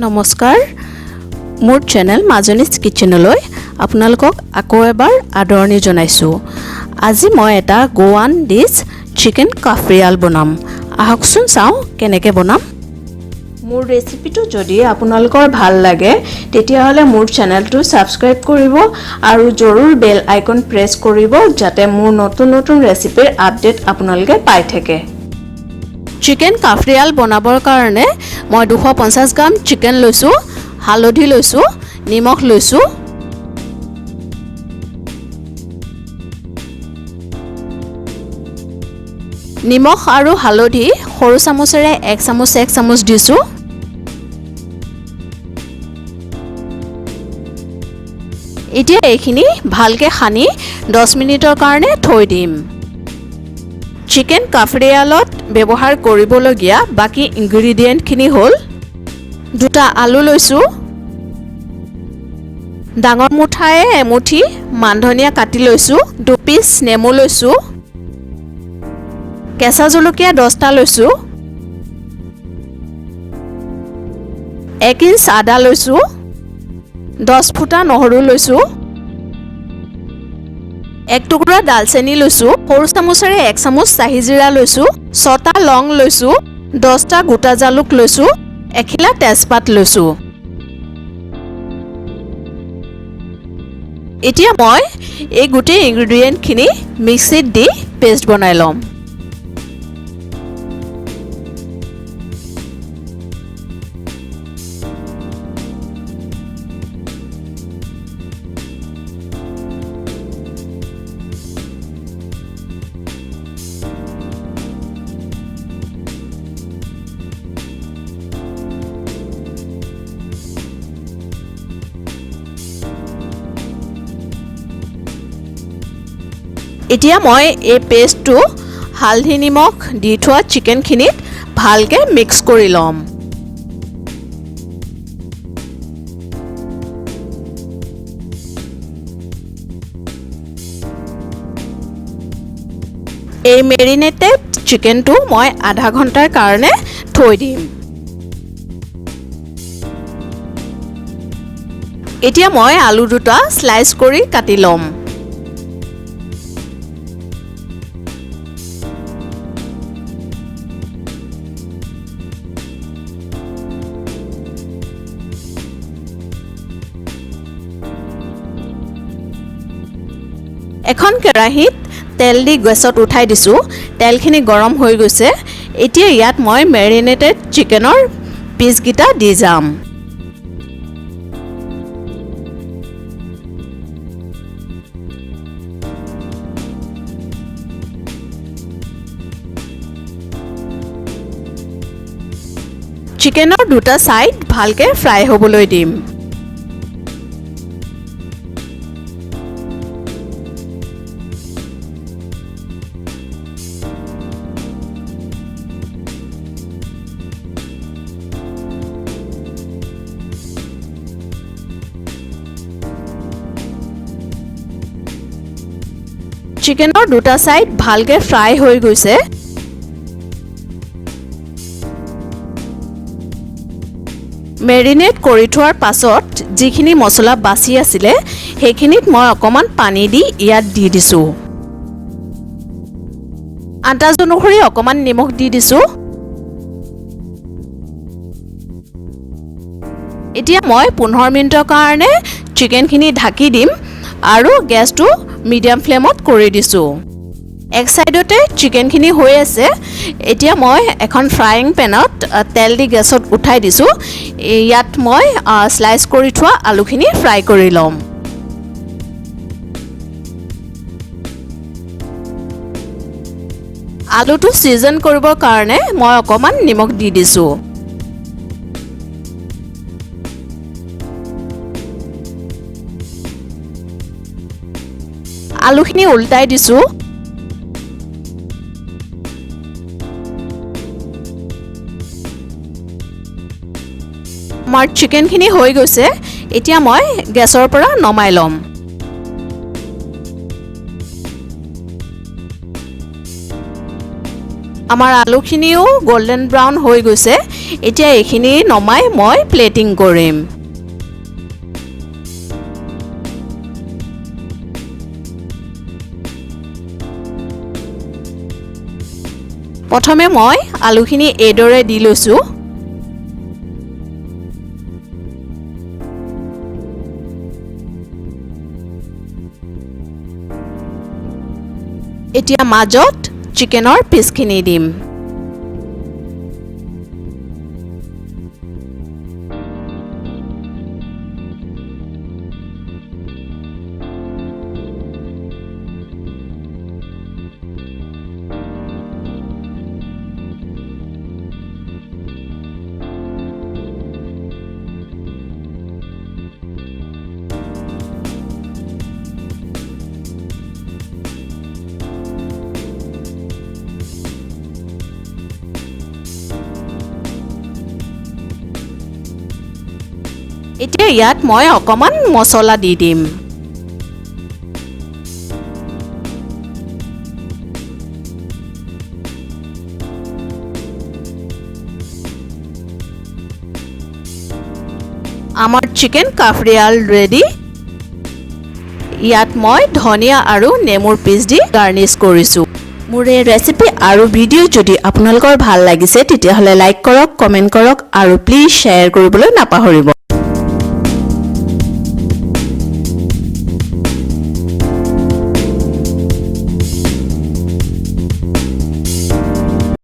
নমস্কাৰ মোৰ চেনেল মাজনীছ কিচেনলৈ আপোনালোকক আকৌ এবাৰ আদৰণি জনাইছো। আজি মই এটা গোৱান ডিশ চিকেন কাফৰিয়াল বনাম। আহকচোন চাও কেনেকৈ বনাম। মোৰ ৰেচিপিটো যদি আপোনালোকৰ ভাল লাগে তেতিয়াহলে মোৰ চেনেলটো সাবস্ক্ৰাইব কৰিব আৰু জৰুৰ বেল আইকন প্ৰেছ কৰিব যাতে মোৰ নতুন নতুন ৰেচিপিৰ আপডেট আপোনালোকে পাই থাকে। চিকেন কাফৰিয়াল বনাবৰ কাৰণে মই 250 গ্ৰাম চিকেন লৈছো, হালধি লৈছো, নিমখ লৈছো, নিমখ আৰু হালধি সৰু চামুচেৰে 1 চামুচ দিছো। এতিয়া এইখিনি ভালকে সানি 10 মিনিটৰ কাৰণে থৈ দিম। চিকেন কাফৰিয়ালত ব্যৱহাৰ কৰিবলগীয়া বাকি ইনগ্ৰেডিয়েন্টখিনি হ'ল দুটা আলু লৈছো, ডাঙৰ মুঠায়ে এমুঠি মানধনিয়া কাটি লৈছো, 2 পিচ নেমু লৈছো, কেঁচা জলকীয়া 10টা লৈছো, 1 ইঞ্চ আদা লৈছো, 10 ফুটা নহৰু লৈছো, 1 টুকুৰা দালচেনি লৈছো, সৰু চামুচেৰে 1 চামুচ চাহি জিৰা লৈছো, 6টা লং লৈছো, 10টা গোটা জালুক লৈছো, এখিলা তেজপাত লৈছো। এতিয়া মই এই গোটেই ইনগ্ৰেডিয়েন্টখিনি মিক্সিত দি পেষ্ট বনাই লম। এতিয়া মই এই পেষ্টটো হালধি নিমখ দি থোৱা চিকেনখিনিত ভালকে মিক্স কৰি লম। এই মেৰিনেটেড চিকেনটো মই আধা ঘণ্টাৰ কাৰণে থৈ দিম। এতিয়া মই আলু দুটা স্লাইচ কৰি কাটি লম। এখন কেৰাহীত তেল দি গেছত উঠাই দিছো। তেলখিনি গৰম হৈ গৈছে। এতিয়া ইয়াত মই মেৰিনেটেড চিকেনৰ পিচকিটা দি যাম। চিকেনৰ দুটা সাইড ভালকে ফ্ৰাই হ'বলৈ দিম। চিকেনৰ দুটা সাইড ভালকে ফ্ৰাই হৈ গৈছে। মেৰিনেট কৰি থোৱাৰ পাছত যিখিনি মছলা বাছি আছিলে সেইখিনিত মই অকমান পানী দি ইয়াত দি দিছো। আন্দাজ অনুসৰি অকমান নিমখ দি দিছো। এতিয়া মই 15 মিনিটৰ কাৰণে চিকেনখিনি ঢাকি দিম আৰু গেছটো মিডিয়াম ফ্লেমত কৰি দিছো। এক সাইডতে চিকেনখিনি হৈ আছে। এতিয়া মই এখন ফ্ৰাইং পেনত তেল দি গেছত উঠাই দিছো। ইয়াত মই স্লাইচ কৰি থোৱা আলুখিনি ফ্ৰাই কৰি লম। আলুটো সিজন কৰিবৰ কাৰণে মই অকমান নিমখ দি দিছো। আলুখিনি উল্টাই দিছো। আমাৰ চিকেনখিনি হৈ গৈছে। এতিয়া মই গেছৰ পৰা নমাই লম। আমাৰ আলুখিনিও গোল্ডেন ব্ৰাউন হৈ গৈছে। এতিয়া এইখিনি নমাই মই প্লেটিং কৰিম। প্ৰথমে মই আলুখিনি এইদৰে দি লৈছোঁ। এতিয়া মাজত চিকেনৰ পিচখিনি দিম। এতিয়া ইয়াত মই অকমান মছলা দি দিম। আমাৰ চিকেন কাফৰিয়াল ৰেডি। ইয়াত মই ধনিয়া আৰু নেমুৰ পিচ দি গাৰ্নিছ কৰিছোঁ। মোৰ এই ৰেচিপি আৰু ভিডিঅ' যদি আপোনালোকৰ ভাল লাগিছে তেতিয়াহ'লে লাইক কৰক, কমেণ্ট কৰক আৰু প্লিজ শ্বেয়াৰ কৰিবলৈ নাপাহৰিব।